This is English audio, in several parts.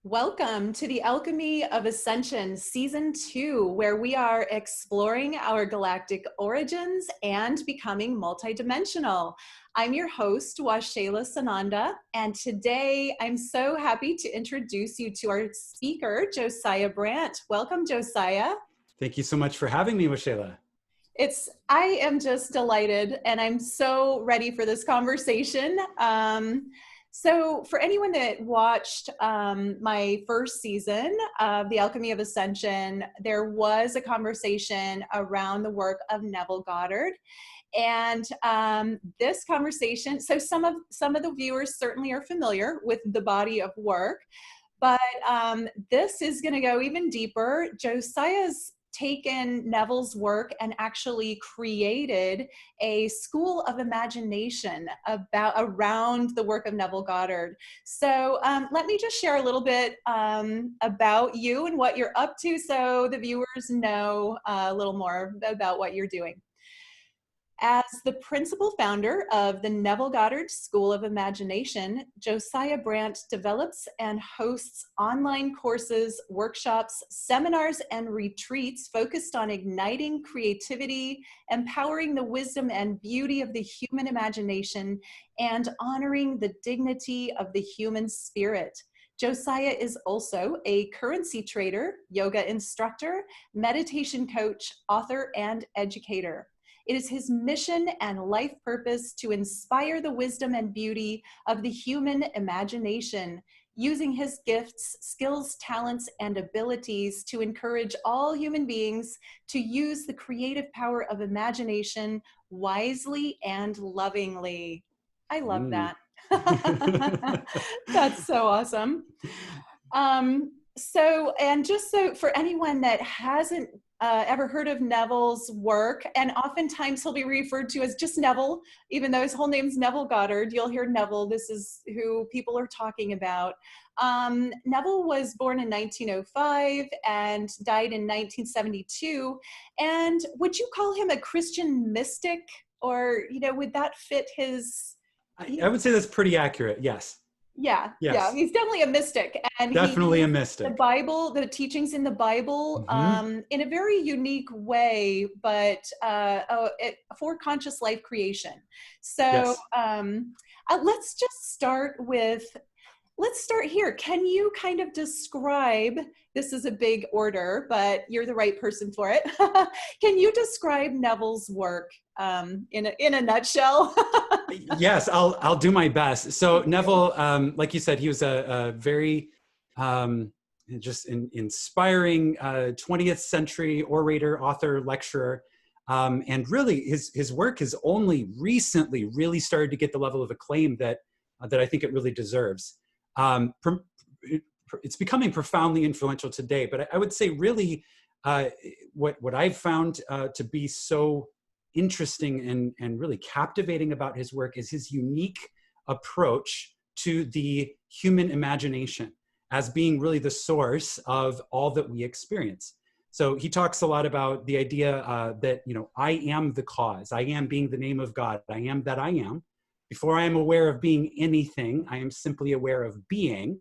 Welcome to the Alchemy of Ascension Season 2, where we are exploring our galactic origins and becoming multidimensional. I'm your host, Waxela Sananda, and today I'm so happy to introduce you to our speaker, Josiah Brandt. Welcome, Josiah. Thank you so much for having me, Waxela. I am just delighted, and I'm so ready for this conversation. So for anyone that watched my first season of The Alchemy of Ascension, there was a conversation around the work of Neville Goddard. And this conversation, so some of the viewers certainly are familiar with the body of work, but this is going to go even deeper. Josiah's taken Neville's work and actually created a school of imagination around the work of Neville Goddard. So let me just share a little bit about you and what you're up to so the viewers know a little more about what you're doing. As the principal founder of the Neville Goddard School of Imagination, Josiah Brandt develops and hosts online courses, workshops, seminars, and retreats focused on igniting creativity, empowering the wisdom and beauty of the human imagination, and honoring the dignity of the human spirit. Josiah is also a currency trader, yoga instructor, meditation coach, author, and educator. It is his mission and life purpose to inspire the wisdom and beauty of the human imagination, using his gifts, skills, talents, and abilities to encourage all human beings to use the creative power of imagination wisely and lovingly. I love that. That's so awesome. So for anyone that hasn't ever heard of Neville's work, and oftentimes he'll be referred to as just Neville, even though his whole name's Neville Goddard, you'll hear Neville. This is who people are talking about. Neville was born in 1905 and died in 1972. And would you call him a Christian mystic, or, would that fit his... I would say that's pretty accurate, yes. Yeah, yes. Yeah, he's definitely a mystic, and definitely a mystic. The Bible, the teachings in the Bible, in a very unique way, but for conscious life creation. So yes. Let's just start with. Let's start here. Can you kind of describe? This is a big order, but you're the right person for it. Can you describe Neville's work in a nutshell? Yes, I'll do my best. So Neville, like you said, he was a very just inspiring 20th century orator, author, lecturer, and really his work has only recently really started to get the level of acclaim that I think it really deserves. It's becoming profoundly influential today, but I would say really what I've found to be so interesting and really captivating about his work is his unique approach to the human imagination as being really the source of all that we experience. So he talks a lot about the idea that, I am the cause. I am being the name of God. I am that I am. Before I am aware of being anything, I am simply aware of being.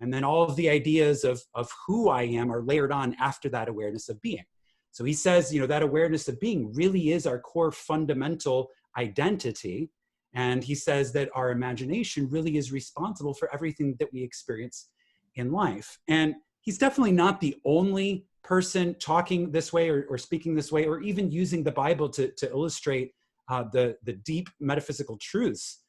And then all of the ideas of who I am are layered on after that awareness of being. So he says, that awareness of being really is our core fundamental identity. And he says that our imagination really is responsible for everything that we experience in life. And he's definitely not the only person talking this way or speaking this way, or even using the Bible to illustrate the deep metaphysical truths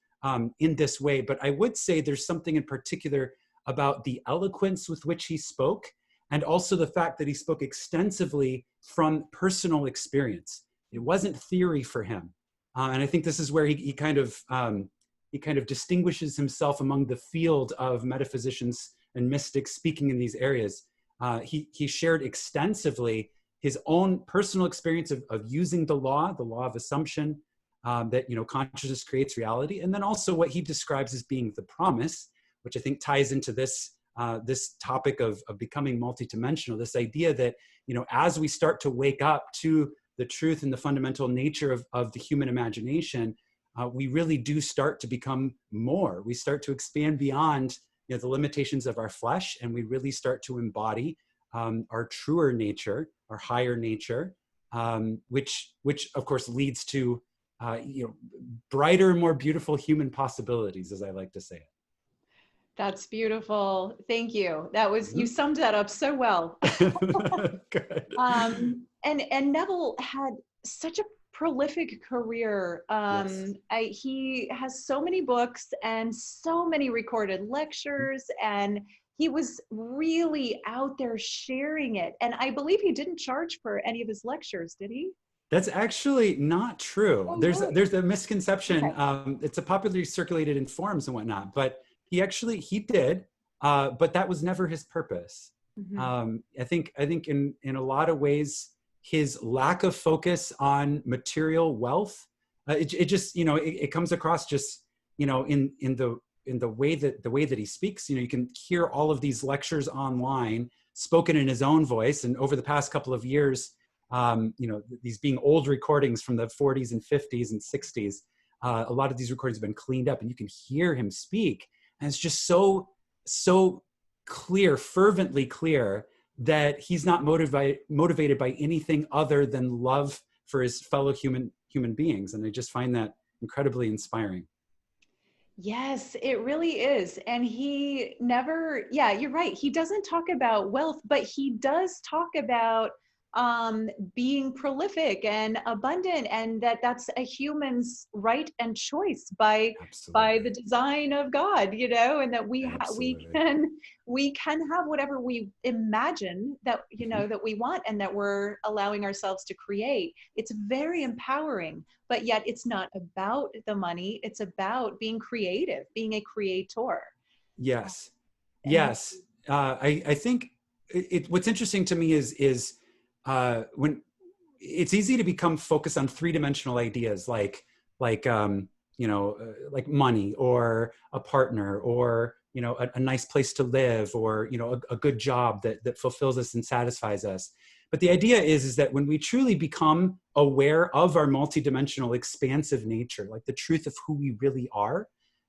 in this way. But I would say there's something in particular about the eloquence with which he spoke, and also the fact that he spoke extensively from personal experience. It wasn't theory for him. And I think this is where he kind of distinguishes himself among the field of metaphysicians and mystics speaking in these areas. He shared extensively his own personal experience of using the law of assumption, that consciousness creates reality, and then also what he describes as being the promise, which I think ties into this topic of becoming multidimensional, this idea that, as we start to wake up to the truth and the fundamental nature of the human imagination, we really do start to become more. We start to expand beyond the limitations of our flesh, and we really start to embody our truer nature, our higher nature, which of course leads to brighter, more beautiful human possibilities, as I like to say it. That's beautiful. Thank you. That was, you Mhm. summed that up so well. Good. And Neville had such a prolific career. Yes. He has so many books and so many recorded lectures, and he was really out there sharing it. And I believe he didn't charge for any of his lectures, did he? That's actually not true. Oh, There's really? there's a misconception. Okay. It's a popularly circulated in forums and whatnot, but he did, but that was never his purpose. Mhm. I think in a lot of ways, his lack of focus on material wealth, it just it comes across just in the way that he speaks. You can hear all of these lectures online spoken in his own voice, and over the past couple of years, these being old recordings from the 40s and 50s and 60s, a lot of these recordings have been cleaned up, and you can hear him speak, and it's just so clear, fervently clear, that he's not motivated by anything other than love for his fellow human beings, and I just find that incredibly inspiring. Yes, it really is. And he never, yeah, you're right. He doesn't talk about wealth, but he does talk about being prolific and abundant, and that's a human's right and choice by the Absolutely. design of God, and that Absolutely. we can have whatever we imagine that, Mhm. that we want and that we're allowing ourselves to create. It's very empowering, but yet it's not about the money. It's about being creative, being a creator. Yes. And Yes. I think what's interesting to me is when it's easy to become focused on three-dimensional ideas like money or a partner or a nice place to live or a good job that fulfills us and satisfies us. But the idea is that when we truly become aware of our multidimensional expansive nature, like the truth of who we really are,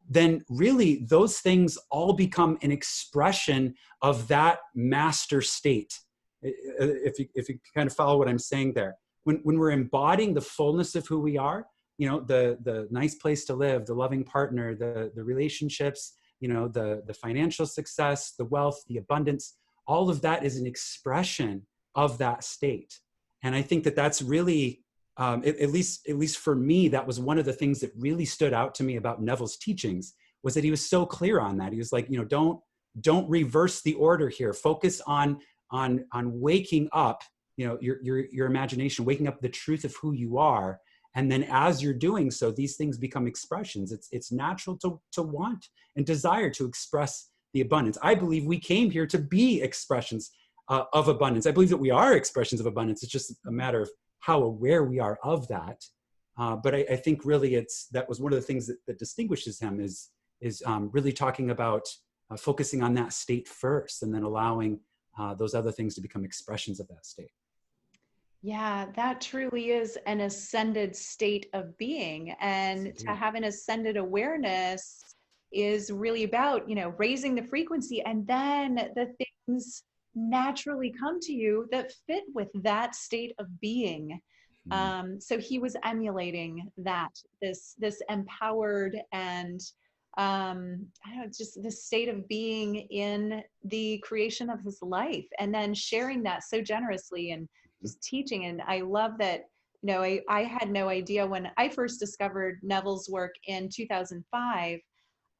then really those things all become an expression of that master state. If you kind of follow what I'm saying there, when we're embodying the fullness of who we are, the nice place to live, the loving partner, the relationships, the financial success, the wealth, the abundance, all of that is an expression of that state. And I think that that's really at least for me, that was one of the things that really stood out to me about Neville's teachings, was that he was so clear on that. He was like, don't reverse the order here. Focus on waking up, your imagination, waking up the truth of who you are. And then as you're doing so, these things become expressions. It's natural to want and desire to express the abundance. I believe we came here to be expressions of abundance. I believe that we are expressions of abundance. It's just a matter of how aware we are of that. But I think really that was one of the things that distinguishes him is really talking about focusing on that state first and then allowing those other things to become expressions of that state. yeah, that truly is an ascended state of being. Yes, And to indeed. have an ascended awareness is really about, raising the frequency, and then the things naturally come to you that fit with that state of being. Mhm. So he was emulating that, this empowered and I don't know, just the state of being in the creation of his life, and then sharing that so generously and just teaching. And I love that, I had no idea when I first discovered Neville's work in 2005,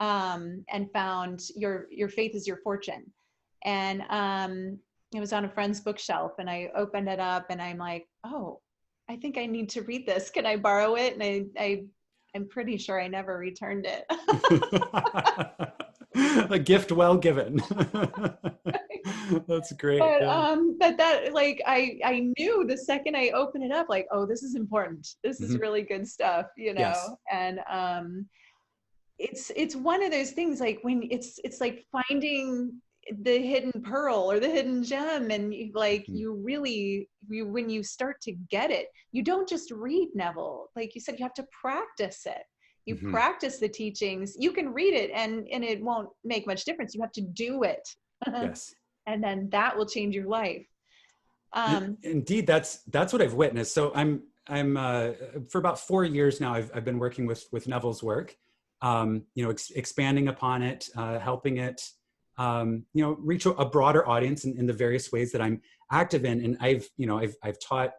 and found your faith is your fortune. And it was on a friend's bookshelf, and I opened it up and I'm like, oh, I think I need to read this. Can I borrow it? And I'm pretty sure I never returned it. A gift well given. That's great. But Yeah. but that, like, I knew the second I opened it up, like, oh, this is important. This is Mhm. really good stuff, Yes. and it's one of those things, like when it's like finding the hidden pearl or the hidden gem, and Mhm. when you start to get it, you don't just read Neville, like you said, you have to practice it. You Mhm. practice the teachings. You can read it and it won't make much difference. You have to do it. Yes. And then that will change your life. Indeed, that's what I've witnessed. So I'm for about 4 years now. I've been working with Neville's work, expanding upon it, helping it, reach a broader audience in the various ways that I'm active in. And I've taught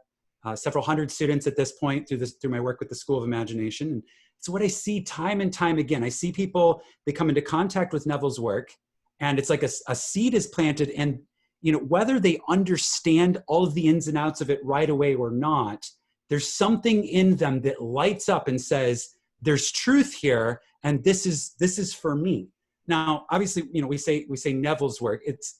several hundred students at this point through my work with the School of Imagination. And so what I see time and time again, I see people, they come into contact with Neville's work, and it's like a seed is planted, and whether they understand all of the ins and outs of it right away or not, there's something in them that lights up and says, there's truth here, and this is for me. Now, obviously, we say Neville's work, it's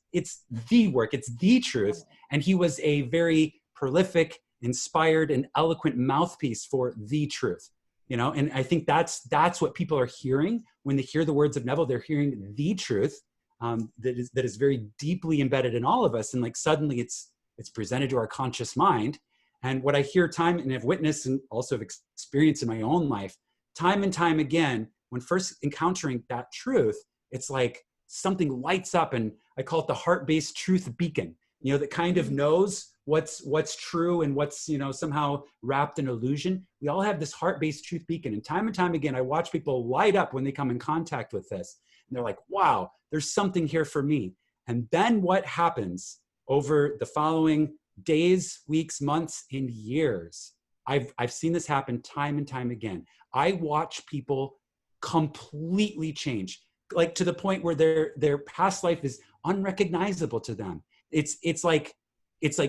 the work, it's the truth, and he was a very prolific, inspired, and eloquent mouthpiece for the truth. And I think that's what people are hearing when they hear the words of Neville. They're hearing the truth, that is very deeply embedded in all of us, and like suddenly it's presented to our conscious mind. And what I hear time and have witnessed and also have experienced in my own life, time and time again, when first encountering that truth, it's like something lights up, and I call it the heart-based truth beacon. That kind of knows what's true and what's somehow wrapped in illusion. We all have this heart-based truth beacon, and time again, I watch people light up when they come in contact with this. And they're like, wow, there's something here for me. And then what happens over the following days, weeks, months, and years? I've seen this happen time and time again. I watch people completely change, like to the point where their past life is unrecognizable to them. It's like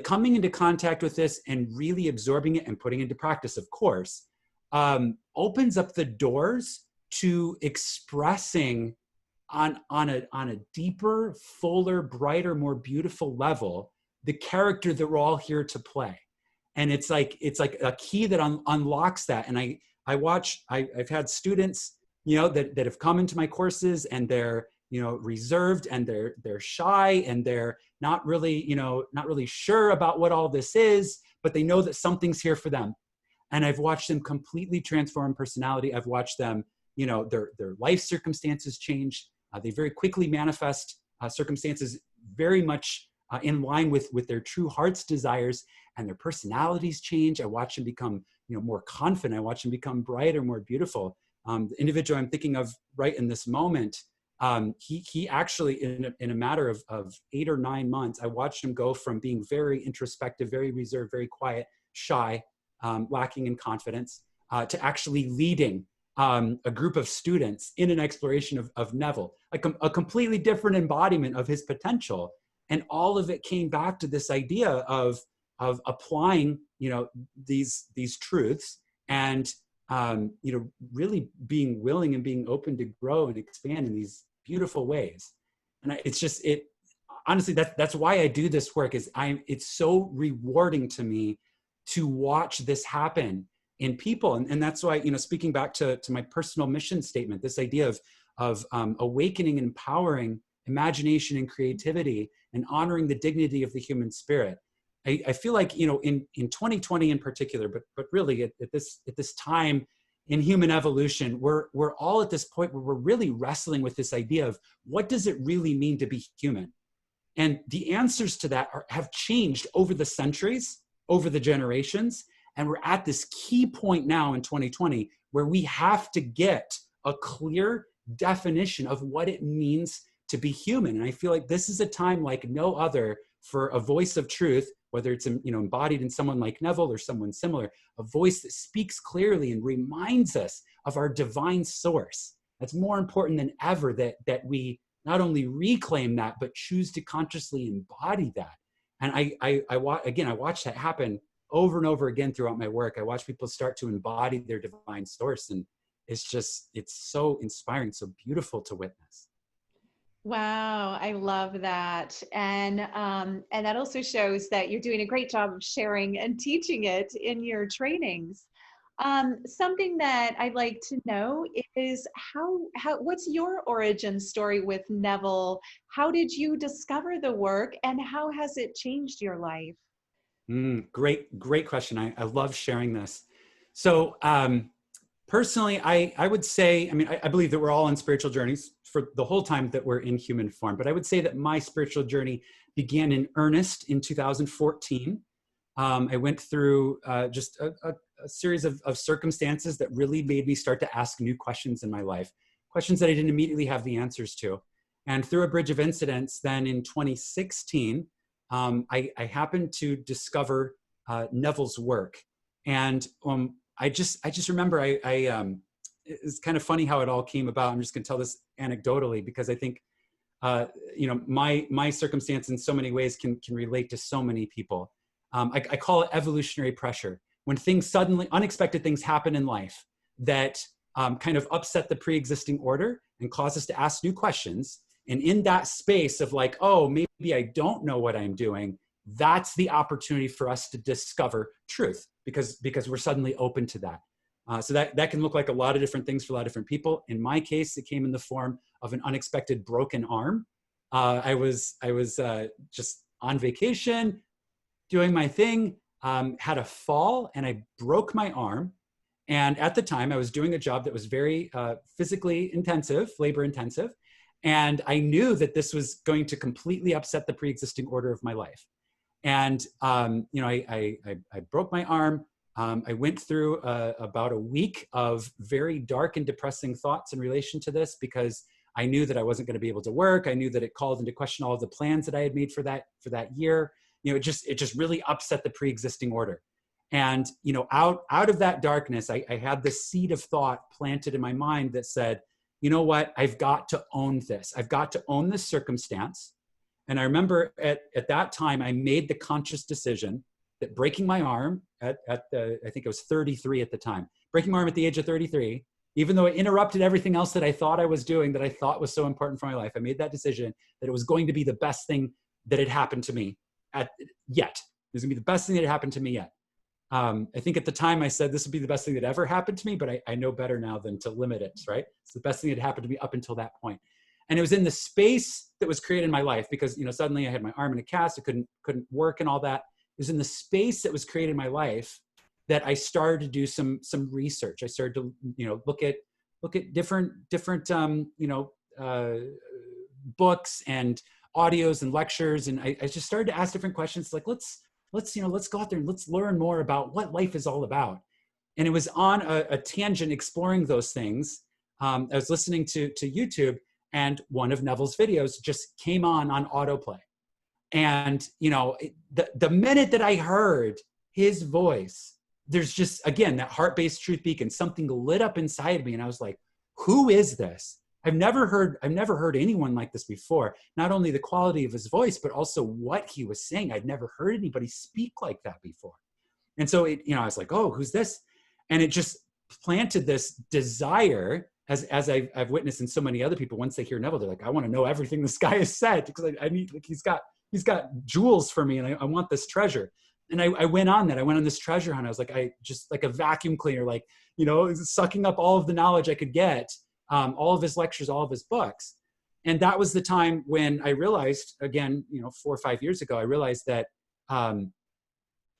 coming into contact with this and really absorbing it and putting it into practice, of course, opens up the doors to expressing on a deeper, fuller, brighter, more beautiful level the character that we're all here to play. And it's like a key that unlocks that. And I've had students that have come into my courses, and they're reserved, and they're shy, and they're not really sure about what all this is, but they know that something's here for them. And I've watched them completely transform personality. I've watched them, their life circumstances change. They very quickly manifest circumstances very much in line with their true heart's desires, and their personalities change. I watch them become more confident. I watch them become brighter, more beautiful. The individual I'm thinking of right in this moment, he actually, in a matter of 8 or 9 months, I watched him go from being very introspective, very reserved, very quiet, shy, lacking in confidence, to actually leading a group of students in an exploration of Neville, like a completely different embodiment of his potential. And all of it came back to this idea of applying, these truths, and really being willing and being open to grow and expand in these beautiful ways. And honestly, that's why I do this work. It's so rewarding to me to watch this happen in people. And that's why, speaking back to my personal mission statement, this idea of awakening and empowering imagination and creativity, and honoring the dignity of the human spirit. I feel like, in 2020 in particular, but really at this time in human evolution, we're all at this point where we're really wrestling with this idea of what does it really mean to be human? And the answers to that have changed over the centuries, over the generations. And we're at this key point now in 2020 where we have to get a clear definition of what it means to be human. And I feel like this is a time like no other for a voice of truth, whether it's embodied in someone like Neville or someone similar, a voice that speaks clearly and reminds us of our divine source. That's more important than ever, that we not only reclaim that, but choose to consciously embody that. And I watch that happen over and over again throughout my work. I watch people start to embody their divine source, and it's so inspiring, so beautiful to witness. Wow, I love that. And that also shows that you're doing a great job of sharing and teaching it in your trainings. Something that I'd like to know is what's your origin story with Neville? How did you discover the work, and how has it changed your life? Great question. I love sharing this. So personally, I would say, I mean, I believe that we're all on spiritual journeys for the whole time that we're in human form. But I would say that my spiritual journey began in earnest in 2014. I went through just a series of circumstances that really made me start to ask new questions in my life, questions that I didn't immediately have the answers to. And through a bridge of incidents, then in 2016, I happened to discover Neville's work. And I just remember it's kind of funny how it all came about. I'm just going to tell this anecdotally because I think my circumstance in so many ways can relate to so many people. I call it evolutionary pressure. When things suddenly, unexpected things happen in life that kind of upset the pre-existing order and cause us to ask new questions. And in that space of like, oh, maybe I don't know what I'm doing, that's the opportunity for us to discover truth because we're suddenly open to that. So that can look like a lot of different things for a lot of different people. In my case, it came in the form of an unexpected broken arm. I was just on vacation, doing my thing, had a fall, and I broke my arm. And at the time, I was doing a job that was very physically intensive, labor intensive. And I knew that this was going to completely upset the pre-existing order of my life. And I broke my arm. I went through about a week of very dark and depressing thoughts in relation to this because I knew that I wasn't going to be able to work. I knew that it called into question all of the plans that I had made for that year. It just really upset the pre-existing order. And out of that darkness, I had this seed of thought planted in my mind that said, you know what, I've got to own this. I've got to own this circumstance. And I remember at that time, I made the conscious decision that breaking my arm I think it was 33 at the time, breaking my arm at the age of 33, even though it interrupted everything else that I thought I was doing, that I thought was so important for my life, I made that decision that it was going to be the best thing that had happened to me yet. It was gonna be the best thing that had happened to me yet. I think at the time I said this would be the best thing that ever happened to me, but I know better now than to limit it, right? It's the best thing that happened to me up until that point. And it was in the space that was created in my life because, suddenly I had my arm in a cast, I couldn't work and all that. It was in the space that was created in my life that I started to do some research. I started to, look at different books and audios and lectures. And I just started to ask different questions like, let's go out there and let's learn more about what life is all about. And it was on a tangent exploring those things. I was listening to YouTube and one of Neville's videos just came on autoplay. And, the minute that I heard his voice, there's just, again, that heart-based truth beacon, something lit up inside of me. And I was like, who is this? I've never heard anyone like this before. Not only the quality of his voice, but also what he was saying. I'd never heard anybody speak like that before. And so I was like, oh, who's this? And it just planted this desire, as I've witnessed in so many other people. Once they hear Neville, they're like, I want to know everything this guy has said because I need, like, he's got jewels for me, and I want this treasure. And I went on this treasure hunt. I was like, I just like a vacuum cleaner, like, sucking up all of the knowledge I could get. All of his lectures, all of his books. And that was the time when I realized, again, 4 or 5 years ago, I realized that a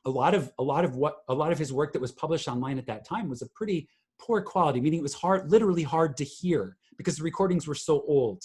lot of his work that was published online at that time was a pretty poor quality, meaning it was literally hard to hear because the recordings were so old.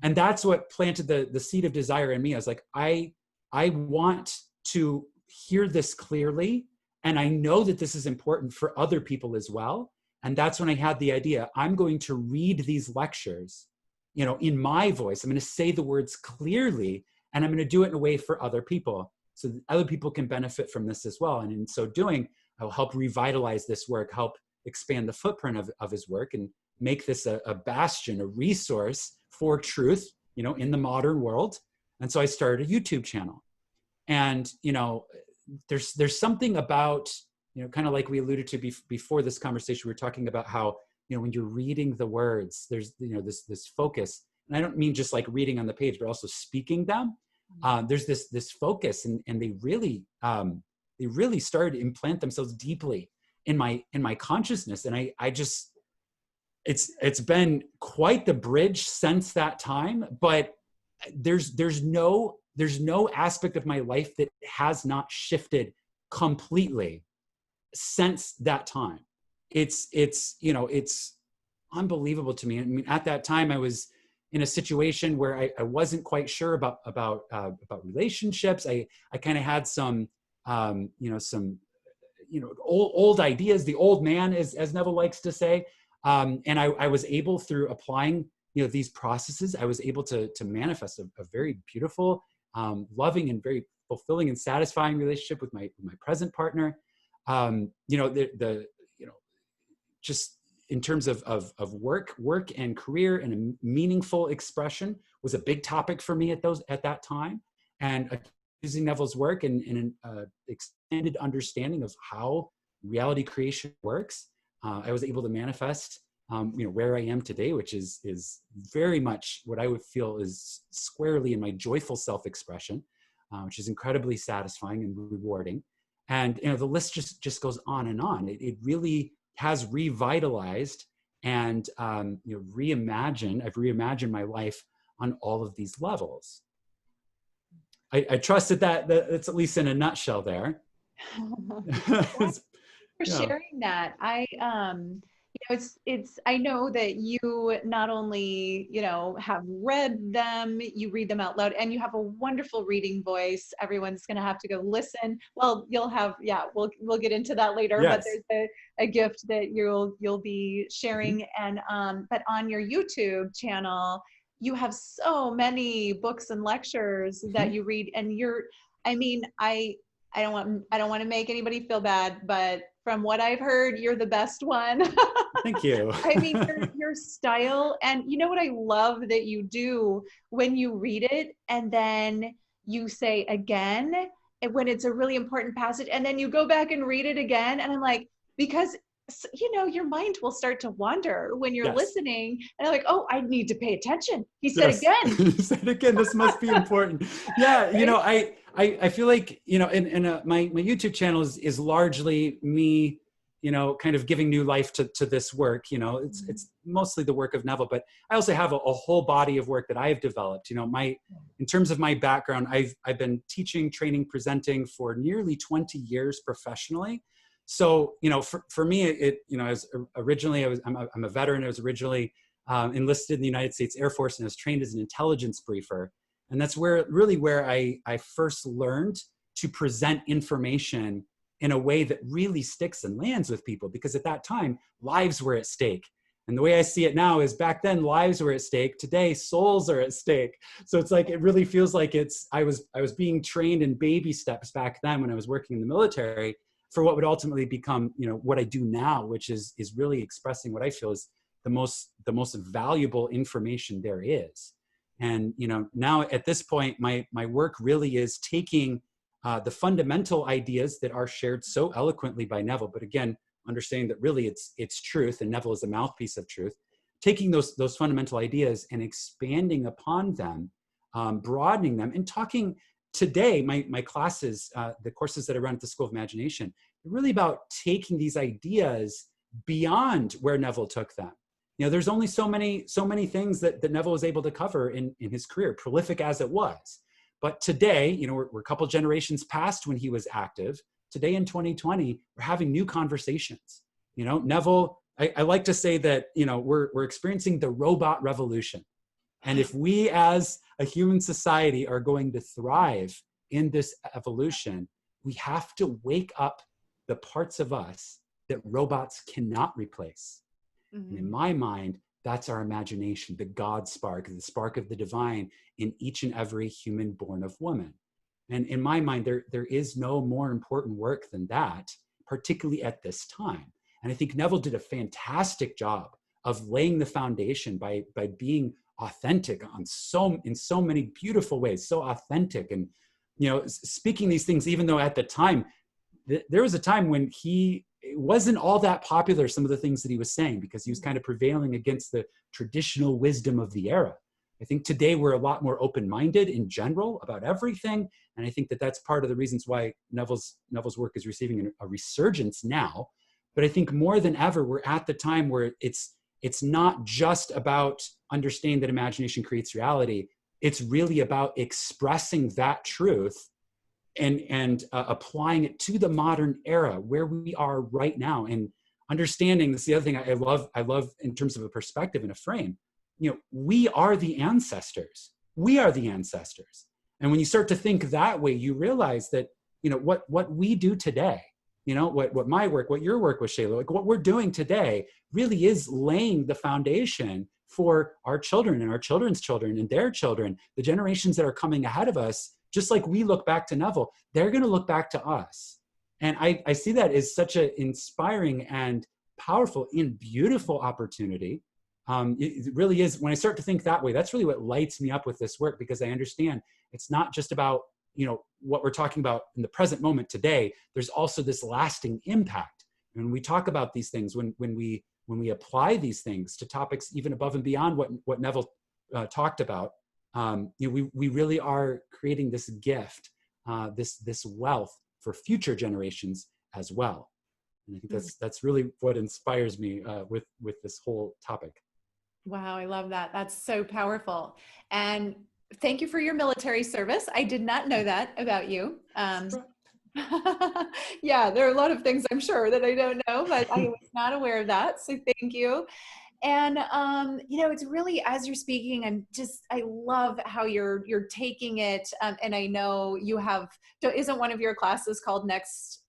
And that's what planted the seed of desire in me. I was like, I want to hear this clearly. And I know that this is important for other people as well. And that's when I had the idea, I'm going to read these lectures, in my voice. I'm going to say the words clearly, and I'm going to do it in a way for other people so that other people can benefit from this as well. And in so doing, I'll help revitalize this work, help expand the footprint of his work, and make this a bastion, a resource for truth, in the modern world. And so I started a YouTube channel. And, there's something about, kind of like we alluded to before this conversation, we were talking about how, when you're reading the words, there's, this focus. And I don't mean just like reading on the page, but also speaking them. There's this focus, and they really started to implant themselves deeply in my consciousness. And I just, it's been quite the bridge since that time, but there's no aspect of my life that has not shifted completely since that time. it's unbelievable to me. I mean, at that time I was in a situation where I wasn't quite sure about relationships. I kind of had some, some, old ideas, the old man, as Neville likes to say. And I was able, through applying, these processes, I was able to manifest a very beautiful, loving and very fulfilling and satisfying relationship with my present partner. Just in terms of work and career and a meaningful expression was a big topic for me at that time. And using Neville's work and an extended understanding of how reality creation works, I was able to manifest, where I am today, which is very much what I would feel is squarely in my joyful self-expression, which is incredibly satisfying and rewarding. And the list just goes on and on. It really has revitalized and reimagined. I've reimagined my life on all of these levels. I trust that's at least in a nutshell there. For sharing that. I know that you not only, have read them, you read them out loud, and you have a wonderful reading voice. Everyone's going to have to go listen. Well, you'll have, we'll get into that later, yes. But there's a gift that you'll be sharing. Mm-hmm. And, but on your YouTube channel, you have so many books and lectures mm-hmm. that you read, and I don't want to make anybody feel bad, but from what I've heard, you're the best one. Thank you. I mean, your style, and you know what I love that you do when you read it and then you say again, when it's a really important passage, and then you go back and read it again. And I'm like, because your mind will start to wander when you're yes. listening, and I'm like, oh, I need to pay attention. He said yes. again. He said again. This must be important. Yeah, right? I feel like my YouTube channel is largely me, kind of giving new life to this work. It's mostly the work of Neville, but I also have a whole body of work that I have developed. In terms of my background, I've been teaching, training, presenting for nearly 20 years professionally. So, for me, I'm a veteran. I was originally enlisted in the United States Air Force, and I was trained as an intelligence briefer. And that's where I first learned to present information in a way that really sticks and lands with people, because at that time, lives were at stake. And the way I see it now is, back then, lives were at stake. Today, souls are at stake. So it's like, it really feels like I was being trained in baby steps back then when I was working in the military, for what would ultimately become, what I do now, which is really expressing what I feel is the most valuable information there is. And, now at this point, my work really is taking the fundamental ideas that are shared so eloquently by Neville, but again, understanding that really it's truth, and Neville is a mouthpiece of truth, taking those fundamental ideas and expanding upon them, broadening them, and talking. Today, my classes, the courses that I run at the School of Imagination, are really about taking these ideas beyond where Neville took them. There's only so many things that Neville was able to cover in his career, prolific as it was. But today, we're a couple generations past when he was active. Today in 2020, we're having new conversations. Neville, I like to say that, we're experiencing the robot revolution. And if we as a human society are going to thrive in this evolution, we have to wake up the parts of us that robots cannot replace. Mm-hmm. And in my mind, that's our imagination, the God spark, the spark of the divine in each and every human born of woman. And in my mind, there is no more important work than that, particularly at this time. And I think Neville did a fantastic job of laying the foundation by being authentic in so many beautiful ways, so authentic, and speaking these things, even though at the time there was a time when it wasn't all that popular, some of the things that he was saying, because he was kind of prevailing against the traditional wisdom of the era. I think today we're a lot more open-minded in general about everything, and I think that's part of the reasons why Neville's work is receiving a resurgence now. But I think more than ever, we're at the time where it's not just about understanding that imagination creates reality. It's really about expressing that truth and applying it to the modern era where we are right now. And understanding, this is the other thing I love in terms of a perspective and a frame. We are the ancestors. We are the ancestors. And when you start to think that way, you realize that, what we do today, what my work, what your work was, Shayla, like what we're doing today really is laying the foundation for our children and our children's children and their children, the generations that are coming ahead of us. Just like we look back to Neville, they're going to look back to us. And I see that as such an inspiring and powerful and beautiful opportunity. It really is. When I start to think that way, that's really what lights me up with this work, because I understand it's not just about, what we're talking about in the present moment today. There's also this lasting impact. And when we talk about these things, when we apply these things to topics even above and beyond what Neville talked about, we really are creating this gift, this wealth for future generations as well. And I think that's really what inspires me with this whole topic. Wow, I love that. That's so powerful. And thank you for your military service. I did not know that about you. Yeah, there are a lot of things I'm sure that I don't know, but I was not aware of that. So thank you. And, it's really, as you're speaking, I love how you're taking it. And I know isn't one of your classes called Next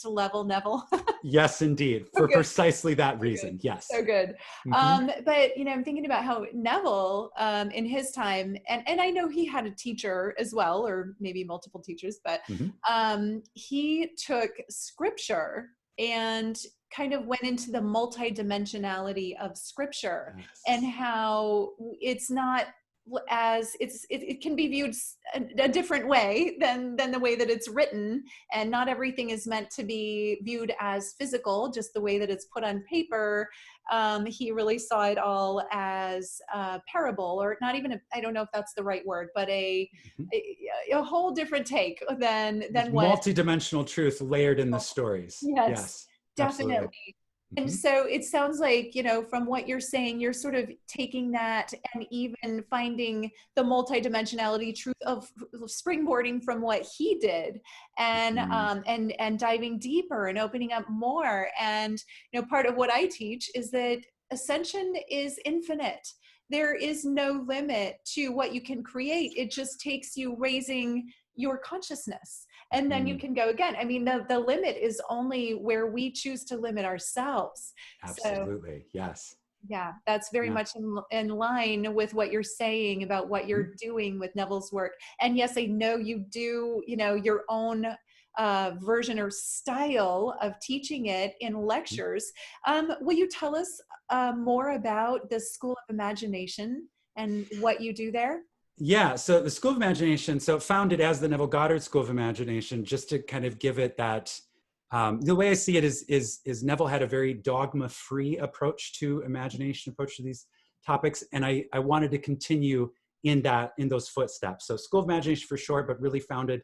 Level Neville? Yes, indeed. For precisely that reason. Yes. So good. Mm-hmm. But, I'm thinking about how Neville, in his time, and I know he had a teacher as well, or maybe multiple teachers, but he took scripture and kind of went into the multidimensionality of scripture. Yes. And how it's not it can be viewed a different way than the way that it's written, and not everything is meant to be viewed as physical, just the way that it's put on paper. He really saw it all as a parable, or not even I don't know if that's the right word, but a whole different take than what multidimensional truth layered in the stories. Yes, definitely. Absolutely. And so it sounds like, from what you're saying, you're sort of taking that and even finding the multidimensionality truth of springboarding from what he did, and and diving deeper and opening up more. And, part of what I teach is that ascension is infinite. There is no limit to what you can create. It just takes you raising your consciousness. And then you can go again. I mean, the limit is only where we choose to limit ourselves. Absolutely. So, yes. Yeah, that's very much in line with what you're saying about what you're doing with Neville's work. And yes, I know you do, your own version or style of teaching it in lectures. Will you tell us more about the School of Imagination and what you do there? Yeah, so the School of Imagination, so founded as the Neville Goddard School of Imagination, just to kind of give it that, the way I see it is Neville had a very dogma-free approach to imagination, approach to these topics, and I wanted to continue in those footsteps. So School of Imagination for short, but really founded,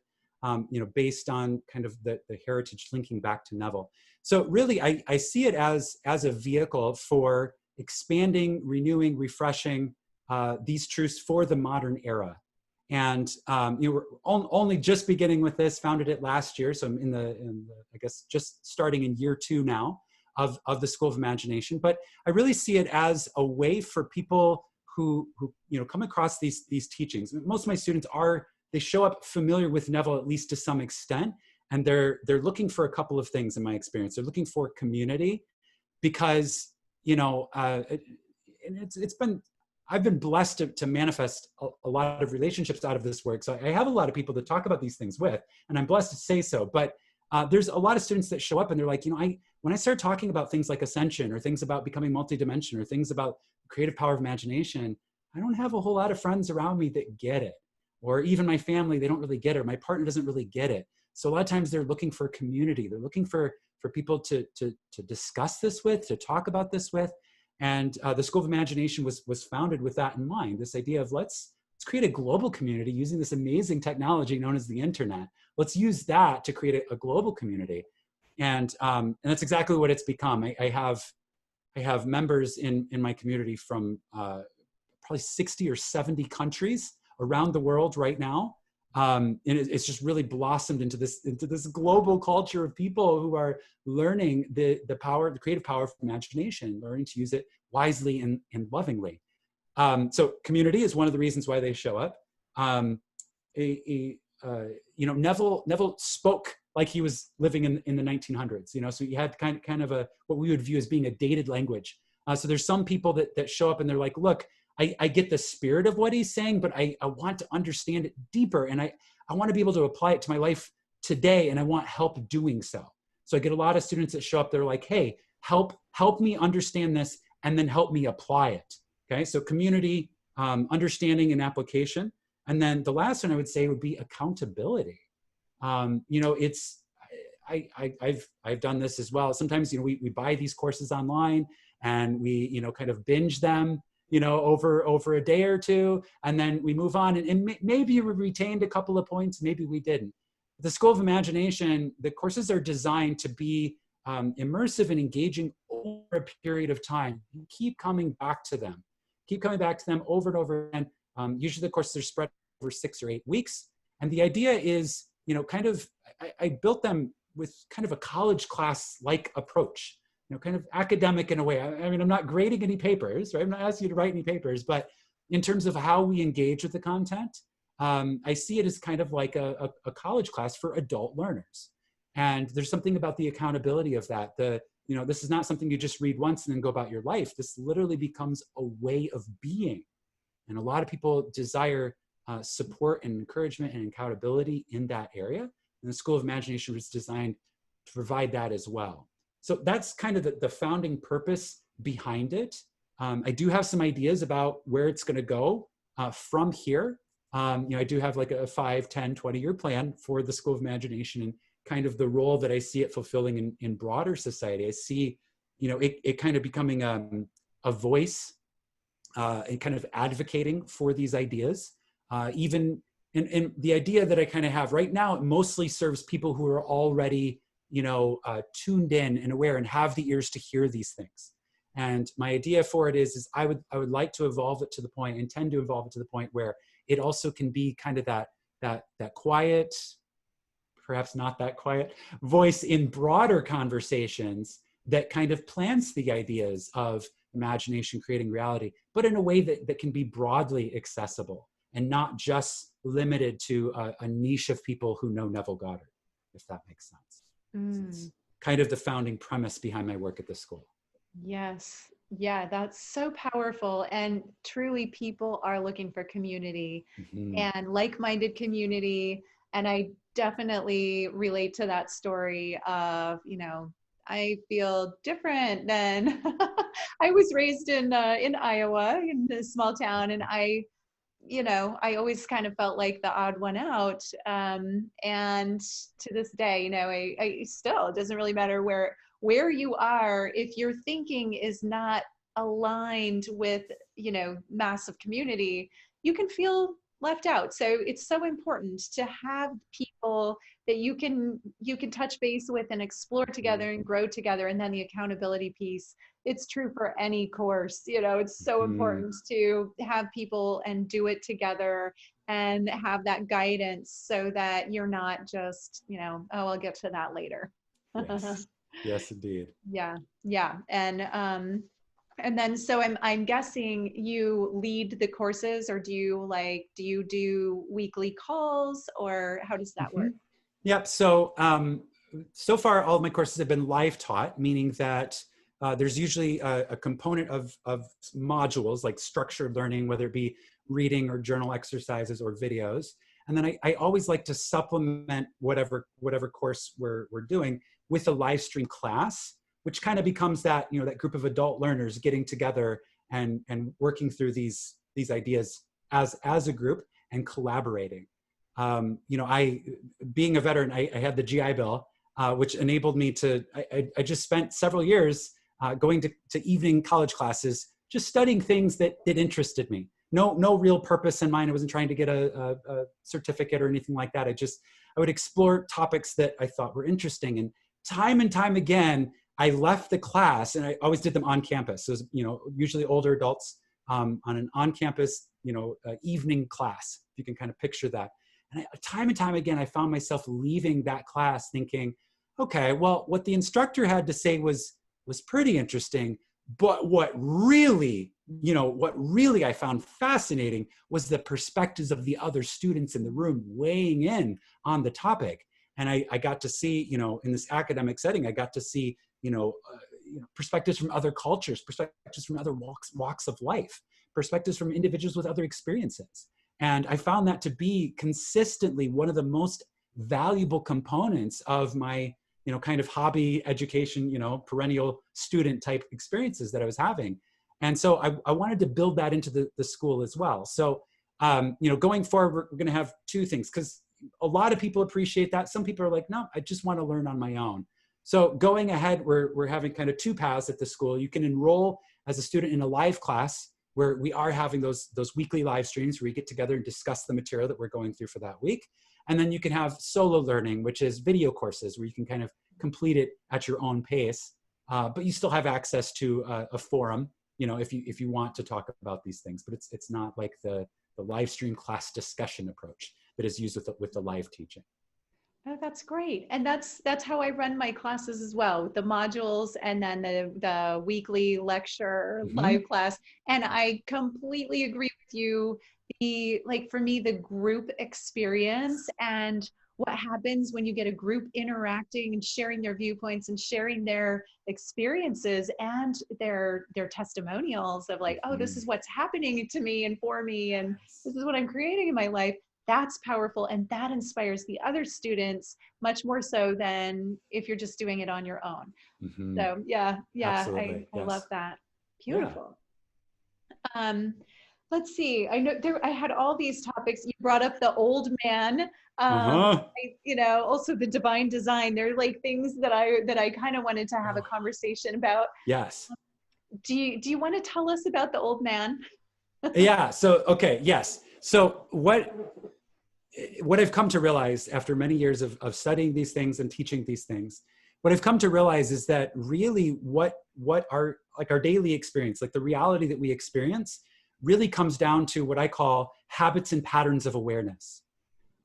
based on kind of the heritage linking back to Neville. So really, I see it as a vehicle for expanding, renewing, refreshing these truths for the modern era. And we're only just beginning with this, founded it last year. So I'm in the I guess just starting in year 2 now of the School of Imagination. But I really see it as a way for people who come across these teachings. Most of my students they show up familiar with Neville, at least to some extent. And they're looking for a couple of things in my experience. They're looking for community, because, I've been blessed to manifest a lot of relationships out of this work. So I have a lot of people to talk about these things with, and I'm blessed to say so. But there's a lot of students that show up and they're like, when I start talking about things like ascension, or things about becoming multidimensional, or things about creative power of imagination, I don't have a whole lot of friends around me that get it. Or even my family, they don't really get it. Or my partner doesn't really get it. So a lot of times they're looking for community. They're looking for people to discuss this with, to talk about this with. And the School of Imagination was founded with that in mind, this idea of let's create a global community using this amazing technology known as the internet. Let's use that to create a global community. And that's exactly what it's become. I have members in my community from probably 60 or 70 countries around the world right now. And it's just really blossomed into this global culture of people who are learning the creative power of imagination, learning to use it wisely and lovingly. So community is one of the reasons why they show up. Neville spoke like he was living in the 1900s. So you had kind of what we would view as being a dated language. So there's some people that show up and they're like, look, I get the spirit of what he's saying, but I want to understand it deeper, and I want to be able to apply it to my life today, and I want help doing so. So I get a lot of students that show up, they're like, hey, help me understand this, and then help me apply it. Okay, so community, understanding and application. And then the last one I would say would be accountability. I've done this as well. Sometimes, we buy these courses online and we, kind of binge them, over a day or two, and then we move on, and maybe we retained a couple of points, maybe we didn't. The School of Imagination, the courses are designed to be immersive and engaging over a period of time. You keep coming back to them over and over again. Usually the courses are spread over 6 or 8 weeks. And the idea is, I built them with kind of a college class-like approach, kind of academic in a way. I mean, I'm not grading any papers, right? I'm not asking you to write any papers, but in terms of how we engage with the content, I see it as kind of like a college class for adult learners. And there's something about the accountability of that. This is not something you just read once and then go about your life. This literally becomes a way of being. And a lot of people desire support and encouragement and accountability in that area. And the School of Imagination was designed to provide that as well. So that's kind of the founding purpose behind it. I do have some ideas about where it's going to go from here. I do have like a 5, 10, 20-year plan for the School of Imagination and kind of the role that I see it fulfilling in broader society. I see, it kind of becoming a voice and kind of advocating for these ideas. And the idea that I kind of have right now, it mostly serves people who are already, tuned in and aware and have the ears to hear these things. And my idea for it is I would like to evolve it to the point, intend to evolve it to the point where it also can be kind of that quiet, perhaps not that quiet voice in broader conversations that kind of plants the ideas of imagination creating reality, but in a way that can be broadly accessible and not just limited to a niche of people who know Neville Goddard, if that makes sense. So it's kind of the founding premise behind my work at the school. Yes. Yeah, that's so powerful. And truly, people are looking for community and like-minded community. And I definitely relate to that story of, I feel different than I was raised in Iowa, in a small town, and I always kind of felt like the odd one out. And to this day, I still, it doesn't really matter where you are, if your thinking is not aligned with, massive community, you can feel left out. So it's so important to have people that you can touch base with and explore together and grow together. And then the accountability piece, it's true for any course, it's so important to have people and do it together and have that guidance so that you're not just, I'll get to that later. Yes. Yes, indeed. Yeah. And then, so I'm guessing you lead the courses, or do you do weekly calls, or how does that work? Yep. So, so far, all of my courses have been live taught, meaning that there's usually a component of modules like structured learning, whether it be reading or journal exercises or videos. And then I always like to supplement whatever course we're doing with a live stream class, which kind of becomes that, that group of adult learners getting together and working through these ideas as a group and collaborating. I, being a veteran, I had the GI Bill, which enabled me to, I just spent several years going to evening college classes, just studying things that interested me. No real purpose in mind. I wasn't trying to get a certificate or anything like that. I would explore topics that I thought were interesting. And time again, I left the class, and I always did them on campus. So, usually older adults on an on-campus, evening class, if you can kind of picture that. And time and time again, I found myself leaving that class thinking, okay, well, what the instructor had to say was pretty interesting, but what really I found fascinating was the perspectives of the other students in the room weighing in on the topic. And I got to see, in this academic setting, I got to see, perspectives from other cultures, perspectives from other walks of life, perspectives from individuals with other experiences. And I found that to be consistently one of the most valuable components of my, kind of hobby education, perennial student type experiences that I was having. And so I wanted to build that into the school as well. So, going forward, we're going to have two things, because a lot of people appreciate that. Some people are like, no, I just want to learn on my own. So going ahead, we're having kind of two paths at the school. You can enroll as a student in a live class, where we are having those weekly live streams where we get together and discuss the material that we're going through for that week. And then you can have solo learning, which is video courses where you can kind of complete it at your own pace, but you still have access to a forum, if you want to talk about these things. But it's not like the live stream class discussion approach that is used with the live teaching. Oh, that's great. And that's how I run my classes as well, with the modules and then the weekly lecture live class. And I completely agree with you. For me, the group experience and what happens when you get a group interacting and sharing their viewpoints and sharing their experiences and their testimonials of like, oh, this is what's happening to me and for me, and this is what I'm creating in my life. That's powerful, and that inspires the other students much more so than if you're just doing it on your own. So yeah, I love that. Beautiful. Yeah. Let's see. I know I had all these topics. You brought up the old man. Also the divine design. They're like things that I kind of wanted to have a conversation about. Yes. Do you want to tell us about the old man? Yeah. So okay. Yes. So what I've come to realize after many years of studying these things and teaching these things, what I've come to realize is that really what our daily experience, like the reality that we experience, really comes down to what I call habits and patterns of awareness.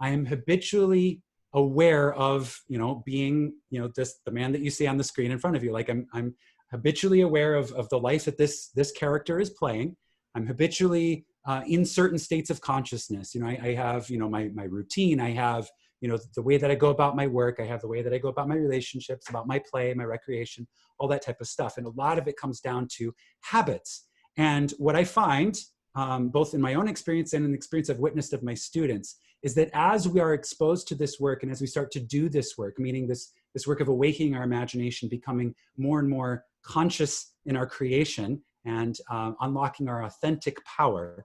I am habitually aware of, being, the man that you see on the screen in front of you. Like I'm habitually aware of the life that this character is playing. I'm habitually in certain states of consciousness. I have, my routine. I have, the way that I go about my work. I have the way that I go about my relationships, about my play, my recreation, all that type of stuff. And a lot of it comes down to habits. And what I find, both in my own experience and in the experience I've witnessed of my students, is that as we are exposed to this work and as we start to do this work, meaning this work of awakening our imagination, becoming more and more conscious in our creation and unlocking our authentic power,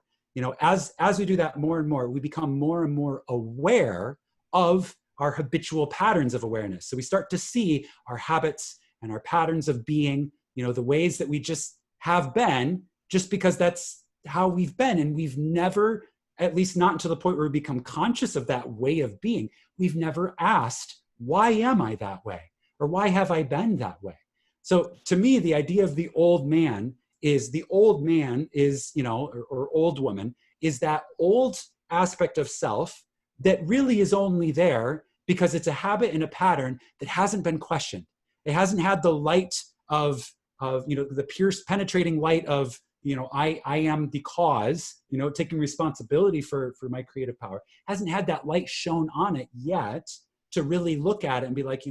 as we do that more and more, we become more and more aware of our habitual patterns of awareness. So we start to see our habits and our patterns of being, the ways that we just have been, just because that's how we've been. And we've never, at least not until the point where we become conscious of that way of being, we've never asked, why am I that way? Or why have I been that way? So to me, the idea of the old man is, or old woman, is that old aspect of self that really is only there because it's a habit and a pattern that hasn't been questioned. It hasn't had the light of the pierce penetrating light of, I am the cause, taking responsibility for my creative power, hasn't had that light shone on it yet to really look at it and be like,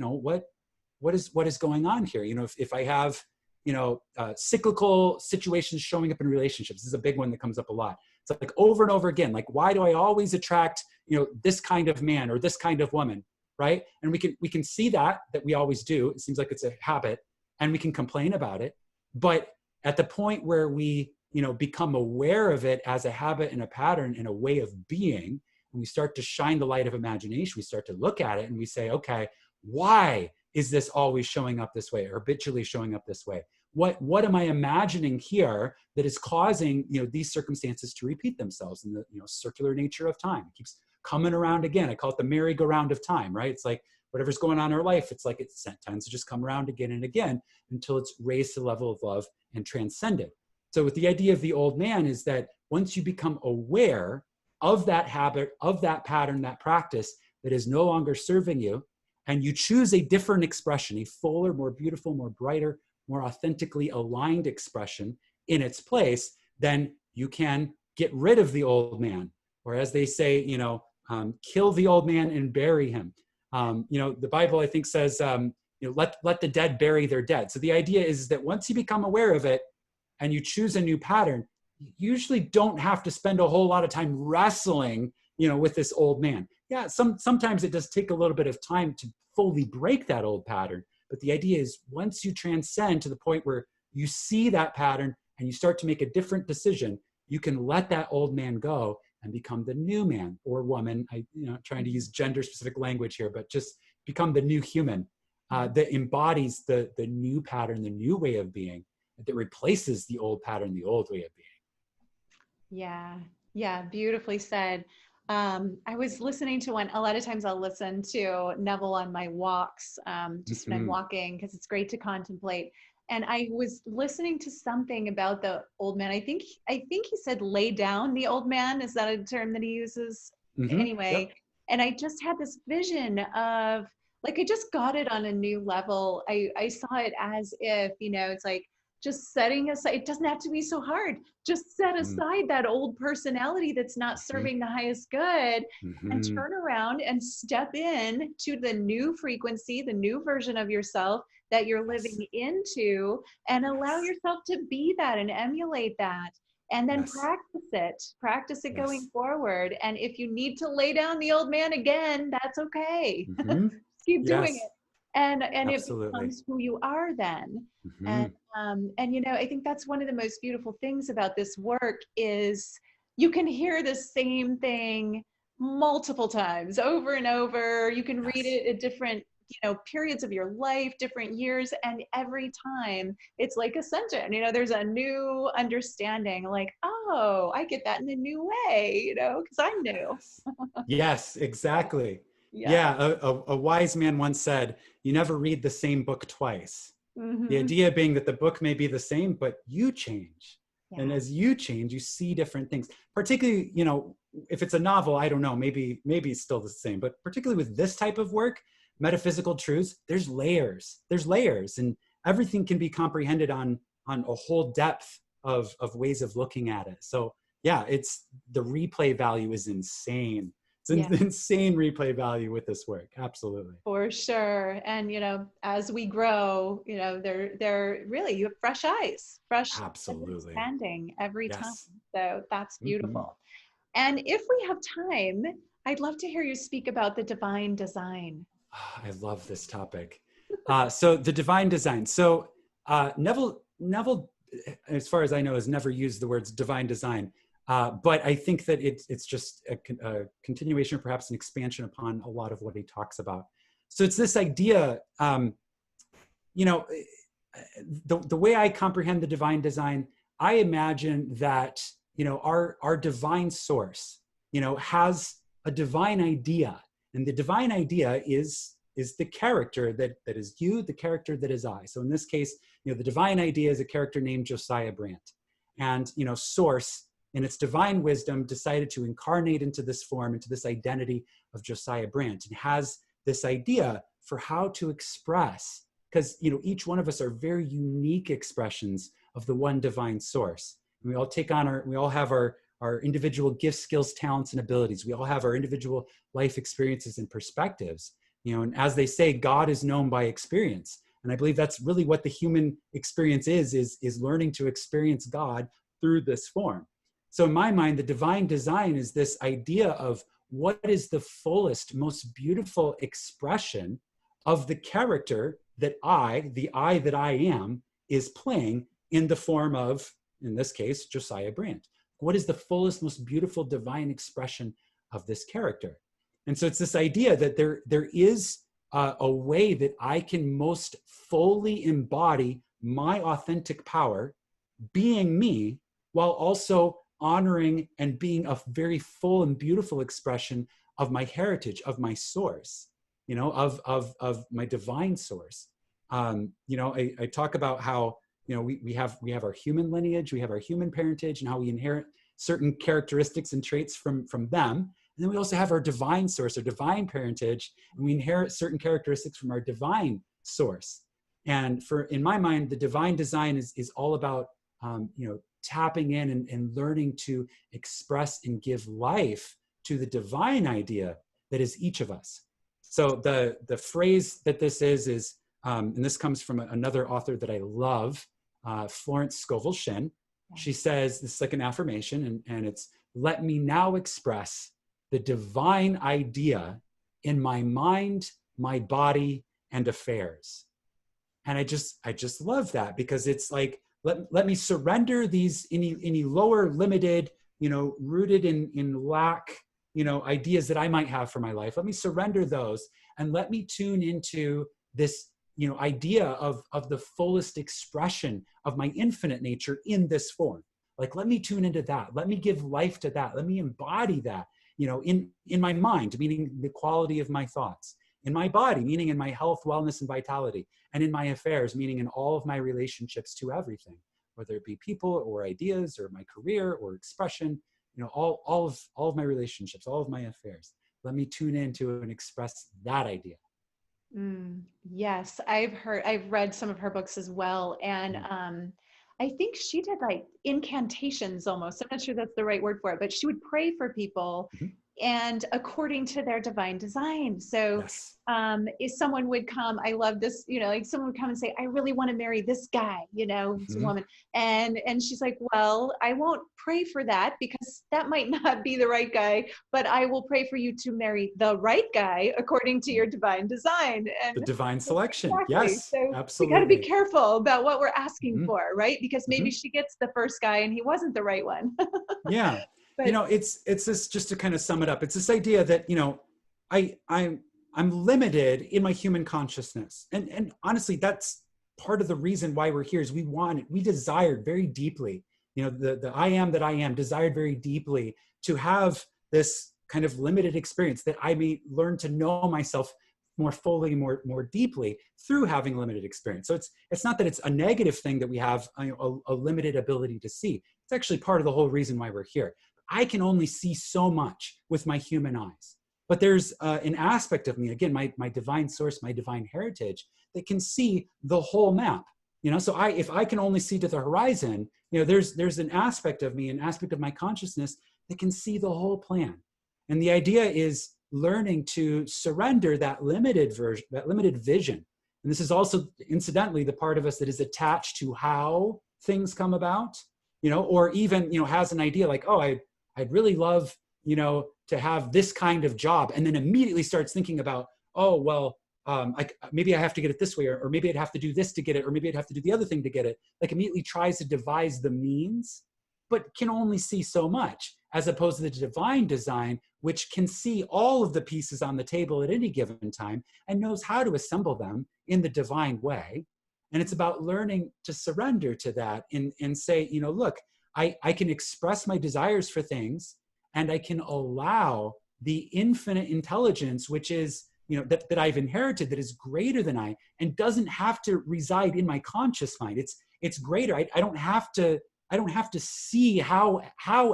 what is going on here? If I have, cyclical situations showing up in relationships, this is a big one that comes up a lot. It's like over and over again, like, why do I always attract, this kind of man or this kind of woman, right? And we can see that we always do. It seems like it's a habit, and we can complain about it. But at the point where we, become aware of it as a habit and a pattern and a way of being, and we start to shine the light of imagination, we start to look at it and we say, okay, why is this always showing up this way, or habitually showing up this way? What am I imagining here that is causing, these circumstances to repeat themselves in the, circular nature of time? It keeps coming around again. I call it the merry-go-round of time, right? It's like whatever's going on in our life, it's like it tends to just come around again and again until it's raised to the level of love and transcended. So with the idea of the old man is that once you become aware, of that habit, of that pattern, that practice that is no longer serving you, and you choose a different expression, a fuller, more beautiful, more brighter, more authentically aligned expression in its place, then you can get rid of the old man. Or as they say, kill the old man and bury him. The Bible, I think, says, let the dead bury their dead. So the idea is that once you become aware of it and you choose a new pattern, you usually don't have to spend a whole lot of time wrestling, with this old man. Yeah, sometimes it does take a little bit of time to fully break that old pattern. But the idea is once you transcend to the point where you see that pattern and you start to make a different decision, you can let that old man go and become the new man or woman. Trying to use gender specific language here, but just become the new human that embodies the new pattern, the new way of being, that replaces the old pattern, the old way of being. Yeah, beautifully said. I was listening to a lot of times I'll listen to Neville on my walks, just when I'm walking, because it's great to contemplate. And I was listening to something about the old man. I think he said lay down the old man. Is that a term that he uses? Anyway, yep. And I just had this vision of, like, I just got it on a new level. I saw it as if, it's like just setting aside, it doesn't have to be so hard. Just set aside that old personality that's not serving the highest good and turn around and step in to the new frequency, the new version of yourself that you're living into, and allow yourself to be that and emulate that. And then practice it going forward. And if you need to lay down the old man again, that's okay. Keep doing it. And it becomes who you are then. And I think that's one of the most beautiful things about this work is you can hear the same thing multiple times over and over. You can read it at different periods of your life, different years, and every time it's like Ascension. There's a new understanding, like, oh, I get that in a new way, because I'm new. Yes, exactly. Yeah, a wise man once said, you never read the same book twice. The idea being that the book may be the same, but you change. And as you change, you see different things. Particularly, if it's a novel, I don't know, maybe it's still the same, but particularly with this type of work, metaphysical truths, there's layers, and everything can be comprehended on a whole depth of ways of looking at it. So yeah, it's the replay value is insane. It's an insane replay value with this work. Absolutely. For sure. And, as we grow, they're really, you have fresh eyes, absolutely expanding every time. So that's beautiful. And if we have time, I'd love to hear you speak about the divine design. I love this topic. So the divine design. So Neville, as far as I know, has never used the words divine design. But I think that it's just a continuation, or perhaps an expansion upon a lot of what he talks about. So it's this idea, the way I comprehend the divine design, I imagine that, our divine source, has a divine idea. And the divine idea is the character that is you, the character that is I. So in this case, the divine idea is a character named Josiah Brandt. And, source, in its divine wisdom, decided to incarnate into this form, into this identity of Josiah Brandt, and has this idea for how to express, because each one of us are very unique expressions of the one divine source. And we all have our individual gifts, skills, talents, and abilities. We all have our individual life experiences and perspectives. And as they say, God is known by experience. And I believe that's really what the human experience is learning to experience God through this form. So in my mind, the divine design is this idea of what is the fullest, most beautiful expression of the character that the I that I am, is playing in the form of, in this case, Josiah Brandt. What is the fullest, most beautiful divine expression of this character? And so it's this idea that there is a way that I can most fully embody my authentic power, being me, while also honoring and being a very full and beautiful expression of my heritage, of my source, of my divine source. I talk about how, we have our human lineage, we have our human parentage, and how we inherit certain characteristics and traits from them. And then we also have our divine source, our divine parentage, and we inherit certain characteristics from our divine source. And in my mind, the divine design is all about, tapping in and learning to express and give life to the divine idea that is each of us. So the phrase that this is, and this comes from another author that I love, Florence Scovel Shinn. She says, this is like an affirmation, and it's, let me now express the divine idea in my mind, my body, and affairs. And I just love that, because it's like, let me surrender these any lower, limited, rooted in lack, ideas that I might have for my life. Let me surrender those, and let me tune into this, idea of the fullest expression of my infinite nature in this form. Like, let me tune into that. Let me give life to that. Let me embody that, in my mind, meaning the quality of my thoughts, in my body, meaning in my health, wellness, and vitality, and in my affairs, meaning in all of my relationships to everything, whether it be people or ideas or my career or expression, all of my relationships, all of my affairs. Let me tune into and express that idea. Yes, I've read some of her books as well. And I think she did like incantations almost. I'm not sure that's the right word for it, but she would pray for people and according to their divine design. So Yes. If someone would come, I love this, like someone would come and say, I really want to marry this guy, it's a woman. And she's like, well, I won't pray for that because that might not be the right guy, but I will pray for you to marry the right guy according to your divine design. And the divine selection. exactly. Yes, So absolutely. we got to be careful about what we're asking for, right? Because maybe she gets the first guy and he wasn't the right one. Yeah. But, it's this, just to kind of sum it up, it's this idea that, I'm limited in my human consciousness. And honestly, that's part of the reason why we're here, is we desired very deeply, the I am that I am desired very deeply to have this kind of limited experience, that I may learn to know myself more fully, more deeply through having limited experience. So it's not that it's a negative thing that we have a limited ability to see. It's actually part of the whole reason why we're here. I can only see so much with my human eyes. But there's an aspect of me, again, my divine source, my divine heritage, that can see the whole map. So if I can only see to the horizon, there's an aspect of me, an aspect of my consciousness that can see the whole plan. And the idea is learning to surrender that limited vision. And this is also, incidentally, the part of us that is attached to how things come about, or even, has an idea like, oh, I'd really love, to have this kind of job, and then immediately starts thinking about, oh, well, maybe I have to get it this way, or maybe I'd have to do this to get it, or maybe I'd have to do the other thing to get it. Like, immediately tries to devise the means, but can only see so much, as opposed to the divine design, which can see all of the pieces on the table at any given time and knows how to assemble them in the divine way. And it's about learning to surrender to that and say, look, I can express my desires for things, and I can allow the infinite intelligence, which is, that I've inherited, that is greater than I, and doesn't have to reside in my conscious mind. It's greater. I don't have to see how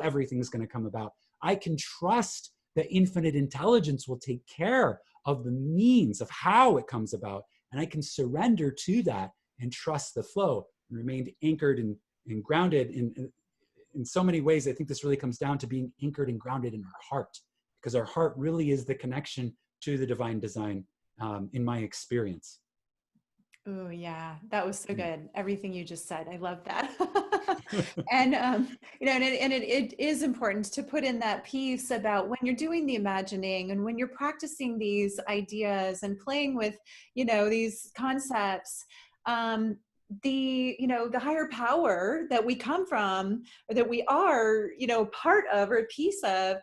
everything's going to come about. I can trust that infinite intelligence will take care of the means of how it comes about, and I can surrender to that and trust the flow and remain anchored and grounded in so many ways. I think this really comes down to being anchored and grounded in our heart, because our heart really is the connection to the divine design, in my experience. Oh yeah, that was so good. Everything you just said, I love that. And it is important to put in that piece about when you're doing the imagining and when you're practicing these ideas and playing with, these concepts. The higher power that we come from, or that we are, part of or a piece of,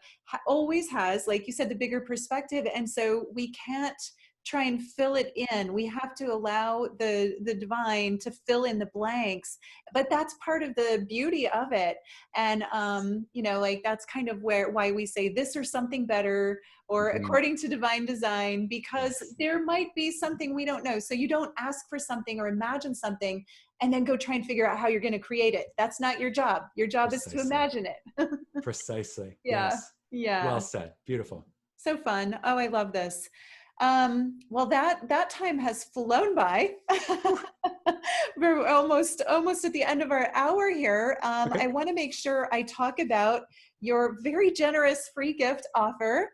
always has, like you said, the bigger perspective. And so we can't try and fill it in. We have to allow the divine to fill in the blanks, but that's part of the beauty of it. And that's kind of why we say this or something better, or according to divine design, because there might be something we don't know. So you don't ask for something or imagine something and then go try and figure out how you're going to create it. That's not your job. Your job is to Precisely. imagine it. Precisely. Yeah. Yes. Yeah. Well said. Beautiful. So fun. Oh, I love this. Well, that time has flown by. We're almost at the end of our hour here. Okay. I want to make sure I talk about your very generous free gift offer.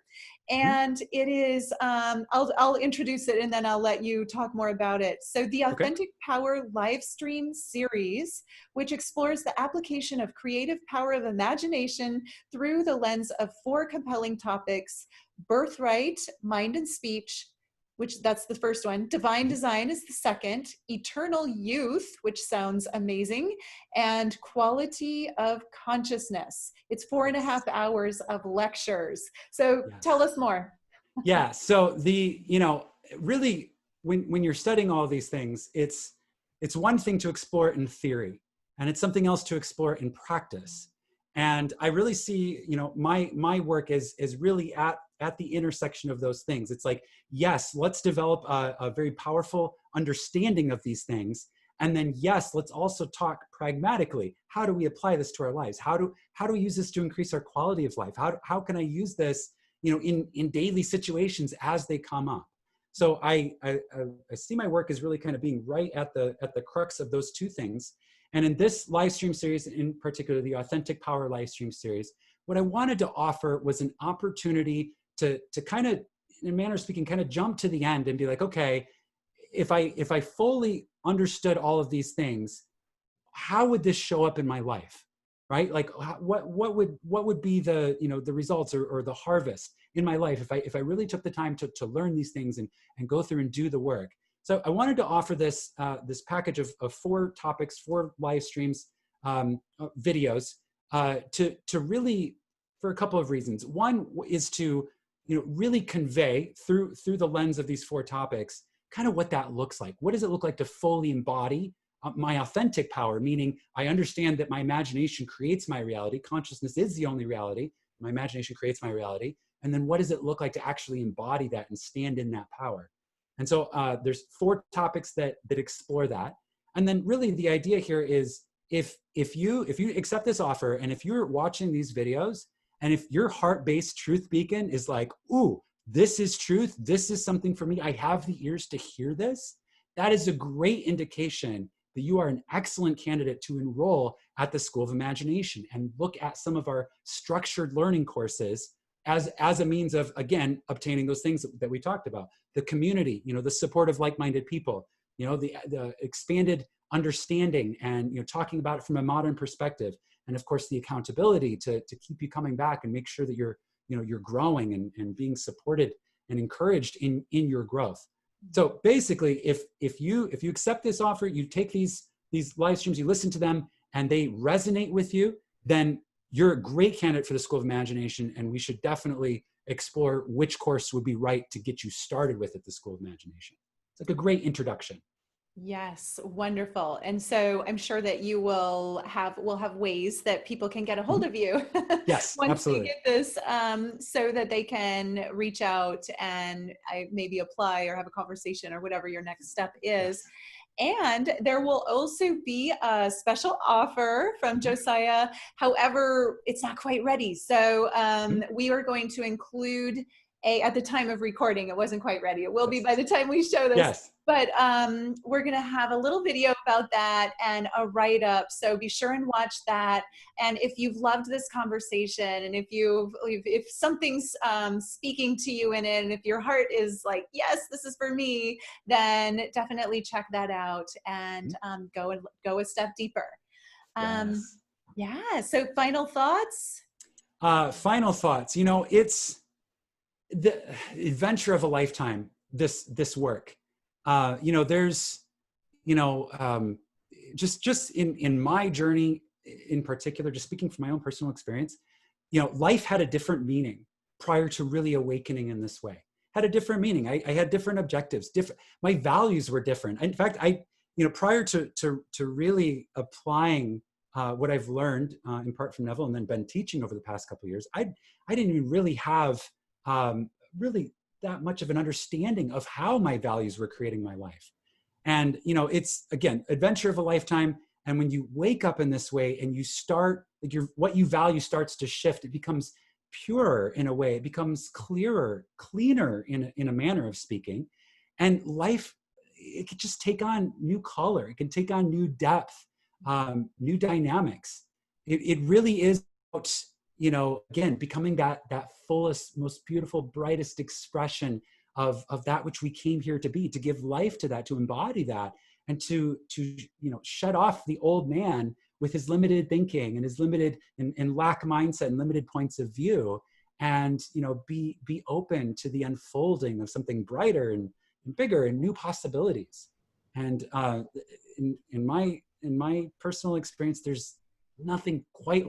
And it is, I'll introduce it and then I'll let you talk more about it. So the Authentic Power live stream series, which explores the application of creative power of imagination through the lens of 4 compelling topics: birthright, mind and speech, which that's the first one. Divine design is the second. Eternal youth, which sounds amazing. And quality of consciousness. It's 4.5 hours of lectures. So tell us more. Yeah. So really when you're studying all these things, it's one thing to explore it in theory, and it's something else to explore it in practice. And I really see, my work is really at the intersection of those things. It's like, yes, let's develop a very powerful understanding of these things. And then, yes, let's also talk pragmatically. How do we apply this to our lives? How do we use this to increase our quality of life? How can I use this, in daily situations as they come up? So I see my work as really kind of being right at the crux of those two things. And in this live stream series, in particular, the Authentic Power live stream series, what I wanted to offer was an opportunity to kind of, in a manner of speaking, kind of jump to the end and be like, okay, if I fully understood all of these things, how would this show up in my life, right? Like, what would be the the results or the harvest in my life if I really took the time to learn these things and go through and do the work. So I wanted to offer this this package of 4 topics, 4 live streams, videos, to really, for a couple of reasons. One is to really convey through the lens of these 4 topics kind of what that looks like. What does it look like to fully embody my authentic power? Meaning, I understand that my imagination creates my reality. Consciousness is the only reality. My imagination creates my reality. And then what does it look like to actually embody that and stand in that power? And so there's 4 topics that explore that. And then really the idea here is if you accept this offer, and if you're watching these videos, and if your heart-based truth beacon is like, ooh, this is truth, this is something for me, I have the ears to hear this, that is a great indication that you are an excellent candidate to enroll at the School of Imagination and look at some of our structured learning courses as a means of, again, obtaining those things that we talked about. The community, the support of like-minded people, the expanded understanding and talking about it from a modern perspective. And of course, the accountability to keep you coming back and make sure that you're growing and being supported and encouraged in your growth. So basically, if you accept this offer, you take these live streams, you listen to them, and they resonate with you, then you're a great candidate for the School of Imagination, and we should definitely explore which course would be right to get you started with at the School of Imagination. It's like a great introduction. Yes, wonderful. And so I'm sure that you we'll have ways that people can get a hold of you. Yes, once absolutely. they get this, so that they can reach out and maybe apply or have a conversation or whatever your next step is. Yes. And there will also be a special offer from Josiah. However, it's not quite ready. So we are going to include at the time of recording, it wasn't quite ready. It will be by the time we show this. Yes. But we're going to have a little video about that and a write-up. So be sure and watch that. And if you've loved this conversation, and if something's speaking to you in it, and if your heart is like, yes, this is for me, then definitely check that out and go a step deeper. Yes. Yeah. So final thoughts? Final thoughts. It's the adventure of a lifetime, this work. There's, just in my journey in particular, just speaking from my own personal experience, life had a different meaning prior to really awakening in this way. Had a different meaning. I had different objectives, my values were different. In fact, prior to really applying what I've learned in part from Neville and then been teaching over the past couple of years, I didn't even really have really that much of an understanding of how my values were creating my life. And, you know, it's, again, adventure of a lifetime. And when you wake up in this way and you start, like, what you value starts to shift, it becomes purer in a way, it becomes clearer, cleaner in a manner of speaking. And life, it could just take on new color. It can take on new depth, new dynamics. It really is about, you know, again, becoming that fullest, most beautiful, brightest expression of that which we came here to be, to give life to that, to embody that, and to you know, shut off the old man with his limited thinking and his limited and lack mindset and limited points of view, and, you know, be open to the unfolding of something brighter and bigger and new possibilities. And in my personal experience, there's nothing quite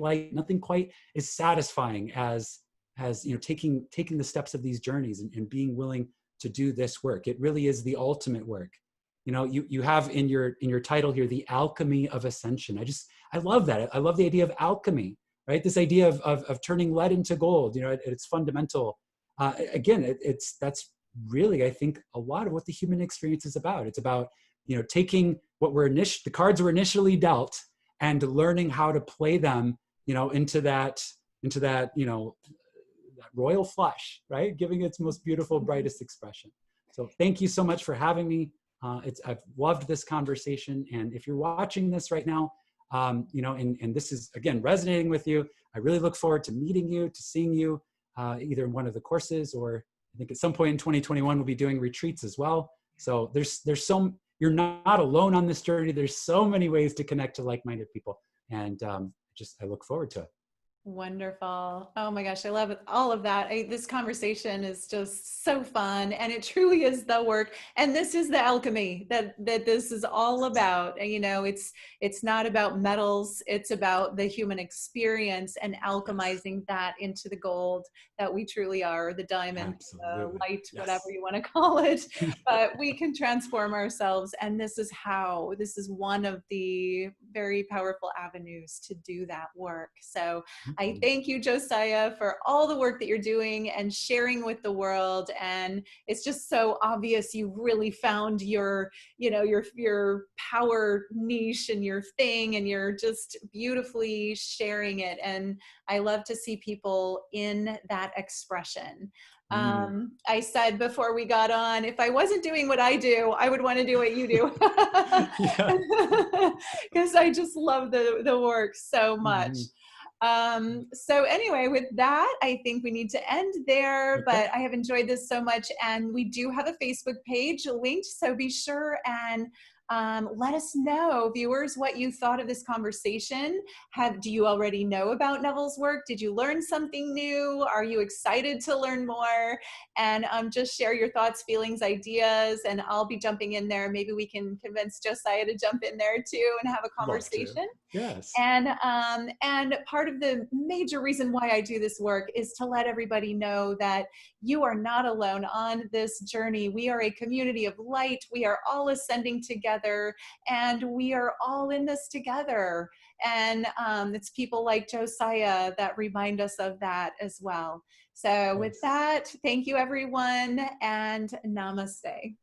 as satisfying as you know, taking the steps of these journeys and being willing to do this work. It really is the ultimate work. You know, you have in your title here, the Alchemy of Ascension. I love that. I love the idea of alchemy, right? This idea of turning lead into gold, you know, at its fundamental. Again, that's really, I think, a lot of what the human experience is about. It's about, you know, taking what the cards were initially dealt and learning how to play them, you know, into that, you know, that royal flush, right? Giving its most beautiful, brightest expression. So thank you so much for having me. I've loved this conversation. And if you're watching this right now, you know, and this is, again, resonating with you, I really look forward to meeting you, to seeing you, either in one of the courses, or I think at some point in 2021, we'll be doing retreats as well. So you're not alone on this journey. There's so many ways to connect to like-minded people. And I look forward to it. Wonderful. Oh my gosh, I love all of that. This conversation is just so fun, and it truly is the work. And this is the alchemy that this is all about. And, you know, it's not about metals. It's about the human experience and alchemizing that into the gold that we truly are, the diamond, the light, whatever you want to call it. But we can transform ourselves, and this is one of the very powerful avenues to do that work. So I thank you, Josiah, for all the work that you're doing and sharing with the world. And it's just so obvious you really found your power niche and your thing, and you're just beautifully sharing it. And I love to see people in that expression. I said before we got on, if I wasn't doing what I do, I would want to do what you do. Because I just love the work so much. So anyway, with that, I think we need to end there, but I have enjoyed this so much, and we do have a Facebook page linked, so be sure and let us know, viewers, what you thought of this conversation. Do you already know about Neville's work? Did you learn something new? Are you excited to learn more? And just share your thoughts, feelings, ideas, and I'll be jumping in there. Maybe we can convince Josiah to jump in there too and have a conversation. Yes. And part of the major reason why I do this work is to let everybody know that you are not alone on this journey. We are a community of light. We are all ascending together, and we are all in this together. And it's people like Josiah that remind us of that as well. So with that, thank you, everyone, and namaste.